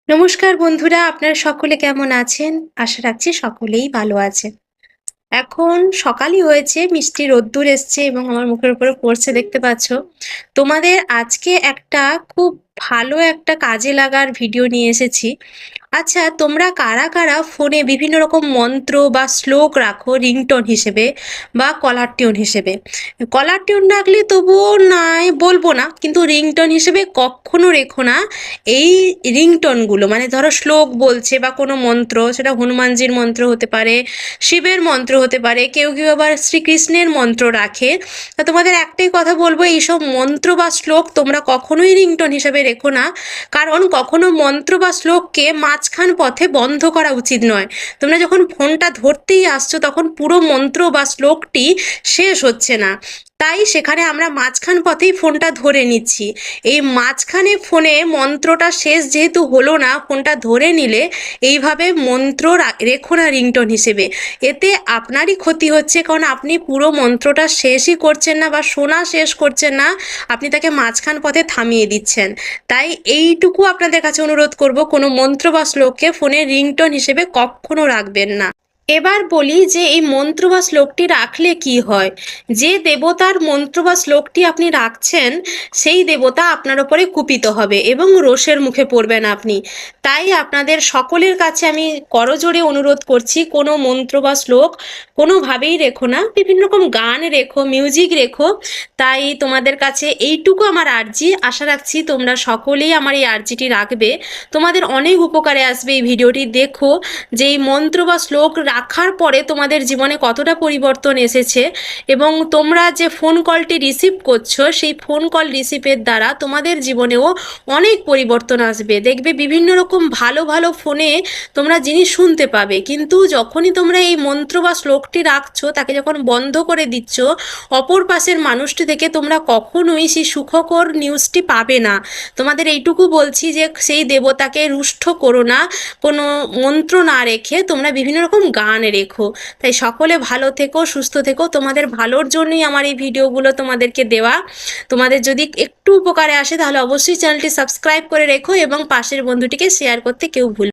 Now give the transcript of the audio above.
নমস্কার বন্ধুরা, আপনারা সকলে কেমন আছেন? আশা রাখছি সকলেই ভালো আছেন। এখন সকালই হয়েছে, মিষ্টি রোদ্দুর এসছে এবং আমার মুখের উপরে পড়ছে দেখতে পাচ্ছ। তোমাদের আজকে একটা খুব ভালো একটা কাজে লাগার ভিডিও নিয়ে এসেছি। আচ্ছা, তোমরা কারা কারা ফোনে বিভিন্ন রকম মন্ত্র বা শ্লোক রাখো রিংটোন হিসেবে বা কলার টিউন হিসেবে? কলার টিউন রাখলে তবুও নয় বলবো না, কিন্তু রিংটোন হিসেবে কখনো রেখো না। এই রিংটোনগুলো মানে ধরো শ্লোক বলছে বা কোনো মন্ত্র, সেটা হনুমানজির মন্ত্র হতে পারে, শিবের মন্ত্র হতে পারে, কেউ কেউ আবার শ্রীকৃষ্ণের মন্ত্র রাখে। তা তোমাদের একটাই কথা বলবো, এইসব মন্ত্র বা শ্লোক তোমরা কখনোই রিংটোন হিসেবে রেখো না। কারণ কখনো মন্ত্র বা শ্লোককে মাঝখান পথে বন্ধ করা উচিত নয়। তোমরা যখন ফোনটা ধরতেই আসছো তখন পুরো মন্ত্র বা শ্লোকটি শেষ হচ্ছে না, তাই সেখানে আমরা মাঝখান পথেই ফোনটা ধরে নিচ্ছি। এই মাঝখানে ফোনে মন্ত্রটা শেষ যেহেতু হলো না, ফোনটা ধরে নিলে এইভাবে মন্ত্র রেখো না রিংটোন হিসেবে। এতে আপনারই ক্ষতি হচ্ছে, কারণ আপনি পুরো মন্ত্রটা শেষই করছেন না বা শোনা শেষ করছেন না, আপনি তাকে মাঝখান পথে থামিয়ে দিচ্ছেন। তাই এইটুকু আপনাদের কাছে অনুরোধ করব, কোনো মন্ত্র বা শ্লোককে ফোনে রিংটোন হিসেবে কখনো রাখবেন না। এবার বলি যে এই মন্ত্র বা শ্লোকটি রাখলে কি হয়। যে দেবতার মন্ত্র বা শ্লোকটি আপনি রাখছেন সেই দেবতা আপনার ওপরে কুপিত হবে এবং রোষের মুখে পড়বেন আপনি। তাই আপনাদের সকলের কাছে আমি করজোড়ে অনুরোধ করছি, কোনো মন্ত্র বা শ্লোক কোনোভাবেই রেখো না। বিভিন্ন রকম গান রেখো, মিউজিক রেখো। তাই তোমাদের কাছে এইটুকু আমার আর্জি, আশা রাখছি তোমরা সকলেই আমার এই আর্জিটি রাখবে। তোমাদের অনেক উপকারে আসবে। এই ভিডিওটি দেখো যে এই মন্ত্র বা শ্লোক রাখার পরে তোমাদের জীবনে কতটা পরিবর্তন এসেছে, এবং তোমরা যে ফোন কলটি রিসিভ করছো সেই ফোন কল রিসিভের দ্বারা তোমাদের জীবনেও অনেক পরিবর্তন আসবে। দেখবে বিভিন্ন রকম ভালো ভালো ফোনে তোমরা জিনিস শুনতে পাবে, কিন্তু যখনই তোমরা এই মন্ত্র বা শ্লোকটি রাখছো, তাকে যখন বন্ধ করে দিচ্ছ, অপর পাশের মানুষটি থেকে তোমরা কখনোই সেই সুখকর নিউজটি পাবে না। তোমাদের এইটুকু বলছি যে সেই দেবতাকে রুষ্ট করো না, কোনো মন্ত্র না রেখে তোমরা বিভিন্ন রকম গান রেখো। তাই সকলে ভালো থেকো, সুস্থ থেকো, তোমাদের ভালোর জন্যই আমার এই ভিডিওগুলো তোমাদেরকে দেওয়া। তোমাদের যদি একটু উপকারে আসে তাহলে অবশ্যই চ্যানেলটি সাবস্ক্রাইব করে রেখো এবং পাশের বন্ধুটিকে শেয়ার করতে কেউ ভুল